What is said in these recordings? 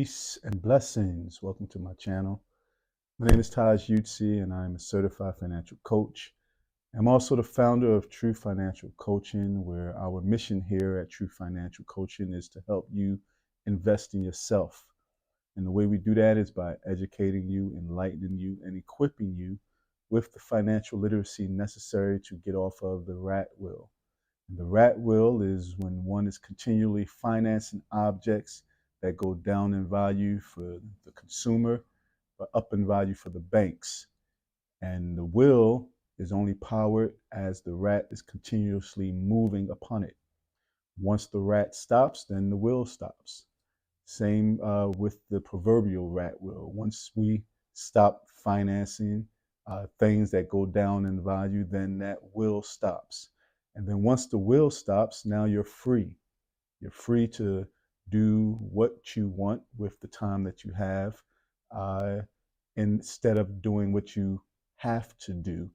Peace and blessings. Welcome to my channel. My name is Taj Utsi, and I'm a certified financial coach. I'm also the founder of True Financial Coaching, where our mission here at True Financial Coaching is to help you invest in yourself. And the way we do that is by educating you, enlightening you, and equipping you with the financial literacy necessary to get off of the rat wheel. And the rat wheel is when one is continually financing objects that go down in value for the consumer, but up in value for the banks. And the wheel is only powered as the rat is continuously moving upon it. Once the rat stops, then the wheel stops. Same with the proverbial rat wheel. Once we stop financing things that go down in value, then that wheel stops. And then once the wheel stops, now you're free. You're free to do what you want with the time that you have, instead of doing what you have to do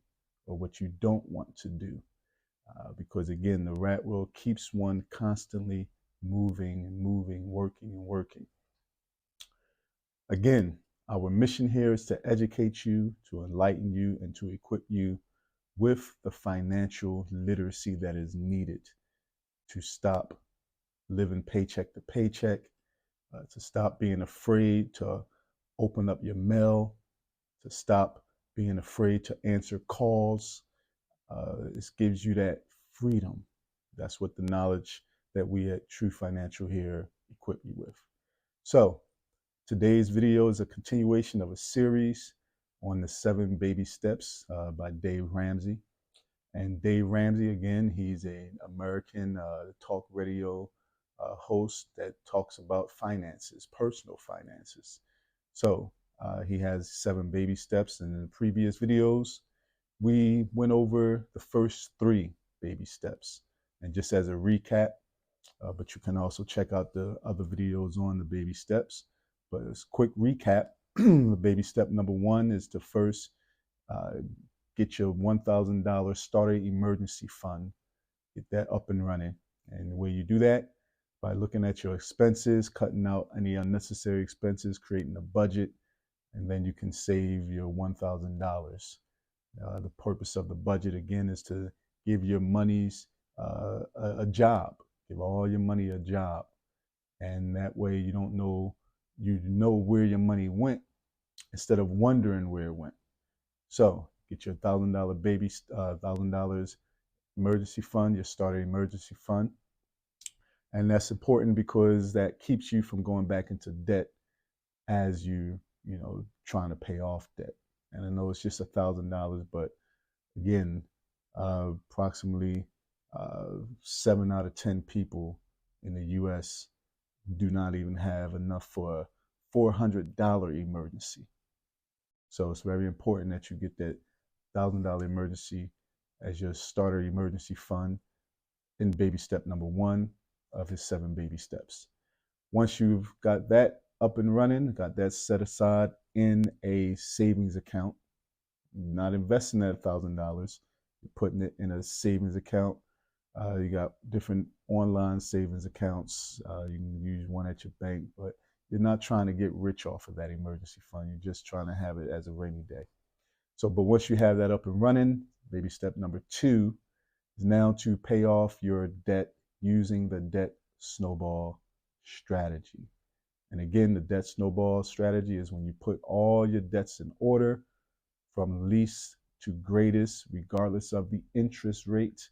or what you don't want to do. Because again, the rat wheel keeps one constantly moving and moving, working and working. Again, our mission here is to educate you, to enlighten you, and to equip you with the financial literacy that is needed to stop living paycheck to paycheck, to stop being afraid to open up your mail, to stop being afraid to answer calls. This gives you that freedom. That's what the knowledge that we at True Financial here equip you with. So today's video is a continuation of a series on the 7 baby steps by Dave Ramsey. And Dave Ramsey, again, he's an American talk radio host that talks about finances, personal finances. So he has 7 baby steps. And in the previous videos, we went over the first 3 baby steps. And just as a recap, but you can also check out the other videos on the baby steps. But as a quick recap, baby step number 1 is to first get your $1,000 starter emergency fund, get that up and running. And the way you do that, by looking at your expenses, cutting out any unnecessary expenses, creating a budget, and then you can save your $1,000. The purpose of the budget, again, is to give your monies a job, give all your money a job. And that way you don't know, you know where your money went instead of wondering where it went. So get your $1,000 emergency fund, your starter emergency fund. And that's important because that keeps you from going back into debt as you trying to pay off debt. And I know it's just $1,000, but again, approximately 7 out of 10 people in the U.S. do not even have enough for a $400 emergency. So it's very important that you get that $1,000 emergency as your starter emergency fund in baby step number 1 of his 7 baby steps. Once you've got that up and running, got that set aside in a savings account, you're not investing that $1,000, you're putting it in a savings account. You got different online savings accounts. You can use one at your bank, but you're not trying to get rich off of that emergency fund. You're just trying to have it as a rainy day. So, but once you have that up and running, baby step number 2 is now to pay off your debt using the debt snowball strategy. And again, the debt snowball strategy is when you put all your debts in order from least to greatest, regardless of the interest rate,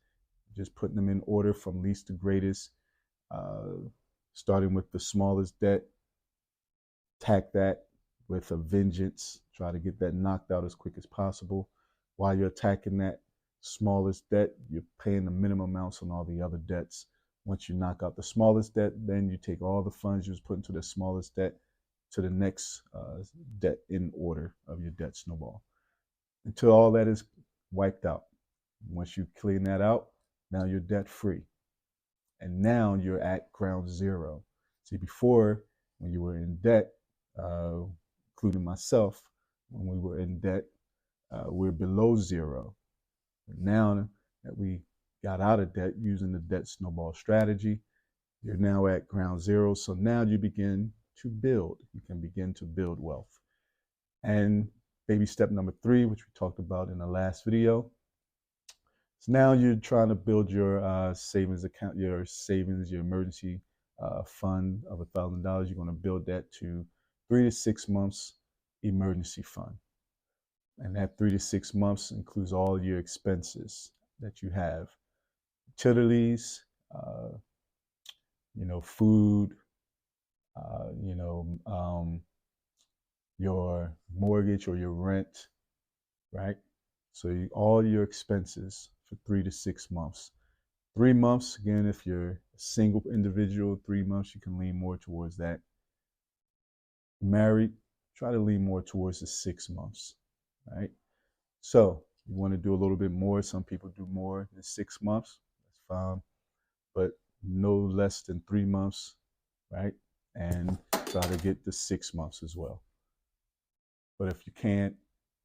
just putting them in order from least to greatest, starting with the smallest debt, attack that with a vengeance, try to get that knocked out as quick as possible. While you're attacking that smallest debt, you're paying the minimum amounts on all the other debts. Once you knock out the smallest debt, then you take all the funds you was put into the smallest debt to the next debt in order of your debt snowball until all that is wiped out. Once you clean that out, now you're debt free. And now you're at ground zero. See, before, when you were in debt, including myself, when we were in debt, we're below zero. But now that we got out of debt using the debt snowball strategy, you're now at ground zero. So now you begin to build. You can begin to build wealth. And baby step number 3, which we talked about in the last video. So now you're trying to build your savings account, your savings, your emergency fund of $1,000. You're going to build that to 3 to 6 months emergency fund. And that 3 to 6 months includes all your expenses that you have, utilities, food, your mortgage or your rent, right? So all your expenses for 3 to 6 months. 3 months, again, if you're a single individual, 3 months, you can lean more towards that. Married, try to lean more towards the 6 months, right? So you want to do a little bit more. Some people do more than 6 months. That's fine. But no less than 3 months, right? And try to get the 6 months as well. But if you can't,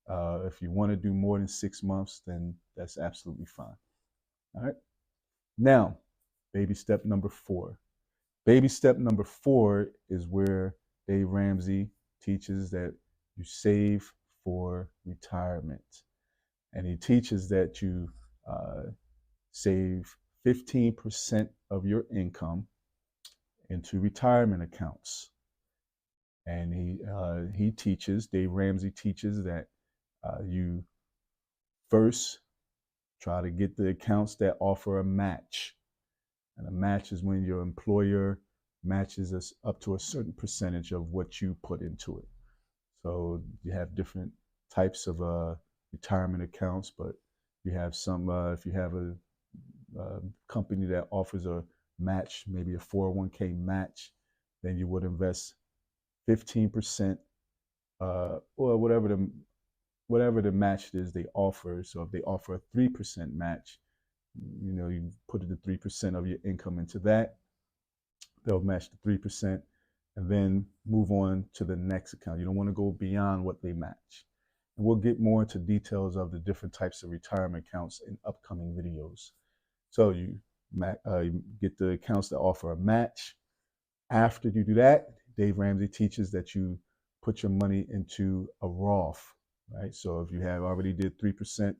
if you want to do more than 6 months, then that's absolutely fine. All right. Now, baby step number 4. Baby step number 4 is where Dave Ramsey teaches that you save for retirement. And he teaches that you save 15% of your income into retirement accounts. And Dave Ramsey teaches that you first try to get the accounts that offer a match. And a match is when your employer matches us up to a certain percentage of what you put into it. So you have different types of retirement accounts, but you have some, if you have a company that offers a match, maybe a 401k match, then you would invest 15%, or whatever the match is they offer. So if they offer a 3% match, you put the 3% of your income into that. They'll match the 3% and then move on to the next account. You don't want to go beyond what they match. And we'll get more into details of the different types of retirement accounts in upcoming videos. So you get the accounts that offer a match. After you do that, Dave Ramsey teaches that you put your money into a Roth, right? So if you have already did 3%,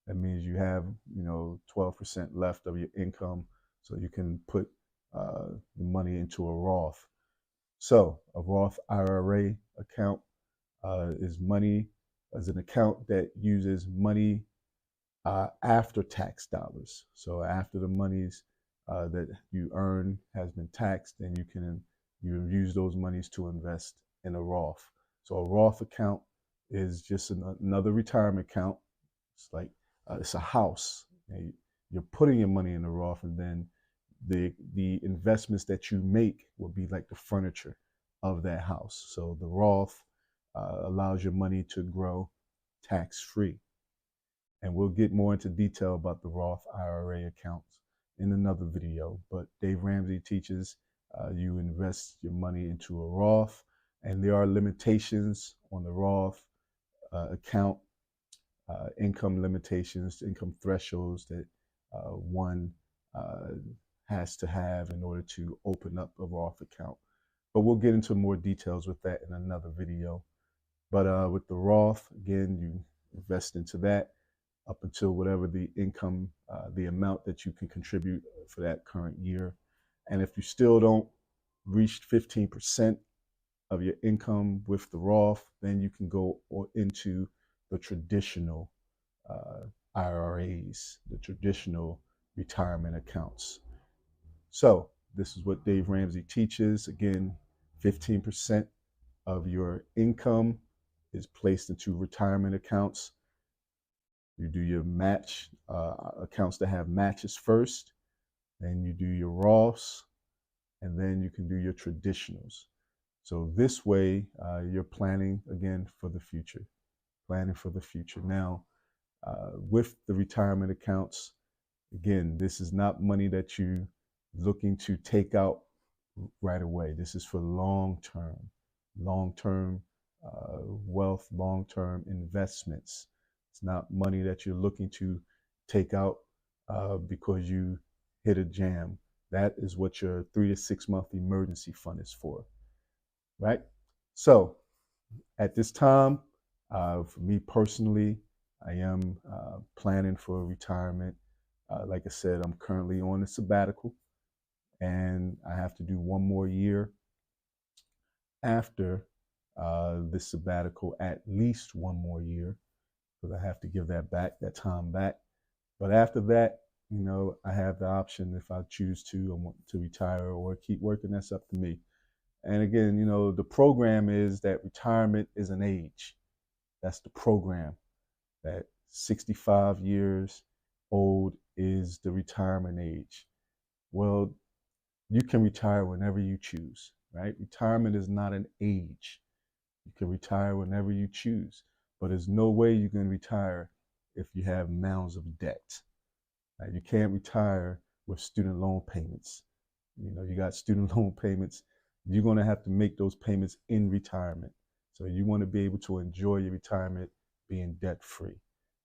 that means you have 12% left of your income, so you can put the money into a Roth. So a Roth IRA account is an account that uses money after tax dollars. So after the monies that you earn has been taxed, then you use those monies to invest in a Roth. So a Roth account is just another retirement account. It's like it's a house. You're putting your money in the Roth, and then the investments that you make will be like the furniture of that house. So the Roth allows your money to grow tax-free. And we'll get more into detail about the Roth IRA accounts in another video. But Dave Ramsey teaches you invest your money into a Roth, and there are limitations on the Roth account, income limitations, income thresholds that one has to have in order to open up a Roth account. But we'll get into more details with that in another video. But with the Roth, again, you invest into that up until whatever the income, the amount that you can contribute for that current year. And if you still don't reach 15% of your income with the Roth, then you can go into the traditional IRAs, the traditional retirement accounts. So this is what Dave Ramsey teaches. Again, 15% of your income is placed into retirement accounts. You do your match accounts that have matches first, then you do your Roths, and then you can do your traditionals. So this way, you're planning again for the future, planning for the future. Now, with the retirement accounts, again, this is not money that you're looking to take out right away. This is for long-term wealth, long-term investments. It's not money that you're looking to take out because you hit a jam. That is what your 3 to 6 month emergency fund is for. right? So at this time, for me personally, I am planning for retirement. Like I said, I'm currently on a sabbatical, and I have to do one more year after this sabbatical, at least one more year, because I have to give that time back. But after that, I have the option if I choose to, I want to retire or keep working. That's up to me. And again, the program is that retirement is an age. That's the program. That 65 years old is the retirement age. Well, you can retire whenever you choose, right? Retirement is not an age. You can retire whenever you choose, but there's no way you can retire if you have mounds of debt. Right? You can't retire with student loan payments. You got student loan payments. You're going to have to make those payments in retirement. So you want to be able to enjoy your retirement being debt free.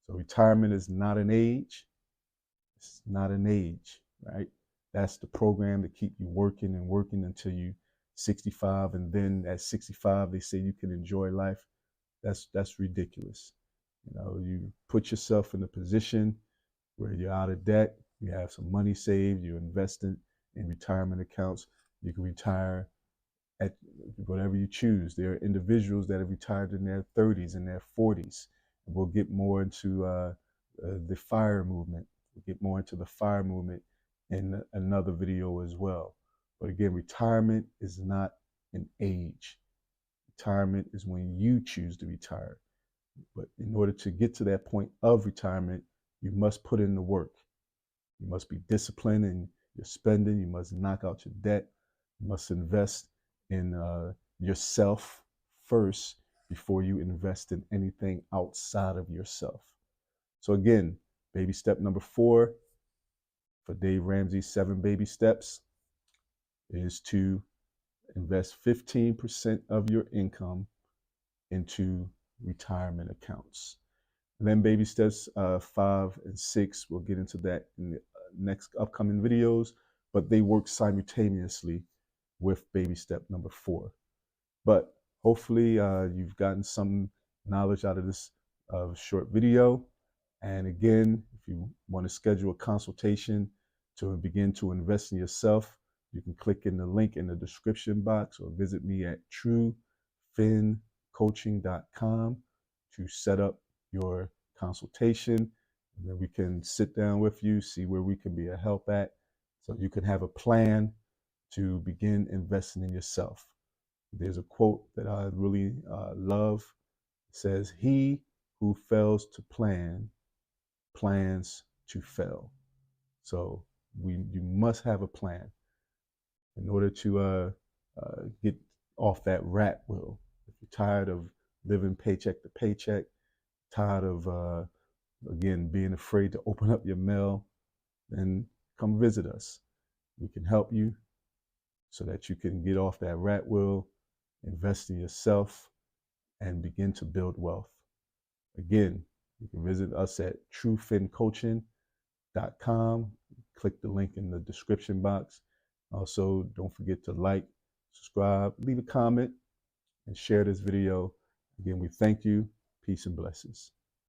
So retirement is not an age. It's not an age, right? That's the program to keep you working and working until you 65, and then at 65 they say you can enjoy life. That's ridiculous. You put yourself in a position where you're out of debt, you have some money saved, you're investing in retirement accounts. You can retire at whatever you choose. There are individuals that have retired in their 30s and their 40s. We'll get more into the FIRE movement. We'll get more into the FIRE movement in another video as well. But again, retirement is not an age. Retirement is when you choose to retire. But in order to get to that point of retirement, you must put in the work. You must be disciplined in your spending. You must knock out your debt. You must invest in yourself first before you invest in anything outside of yourself. So again, baby step number 4 for Dave Ramsey's 7 baby steps is to invest 15% of your income into retirement accounts. And then baby steps 5 and 6, we'll get into that in the next upcoming videos, but they work simultaneously with baby step number 4. But hopefully you've gotten some knowledge out of this short video. And again, if you want to schedule a consultation to begin to invest in yourself, you can click in the link in the description box or visit me at truefincoaching.com to set up your consultation. And then we can sit down with you, see where we can be a help at, so you can have a plan to begin investing in yourself. There's a quote that I really love. It says, "He who fails to plan plans to fail." So you must have a plan in order to get off that rat wheel. If you're tired of living paycheck to paycheck, tired of again being afraid to open up your mail, then come visit us. We can help you so that you can get off that rat wheel, invest in yourself, and begin to build wealth. Again, you can visit us at truefincoaching.com. Click the link in the description box. Also, don't forget to like, subscribe, leave a comment, and share this video. Again, we thank you. Peace and blessings.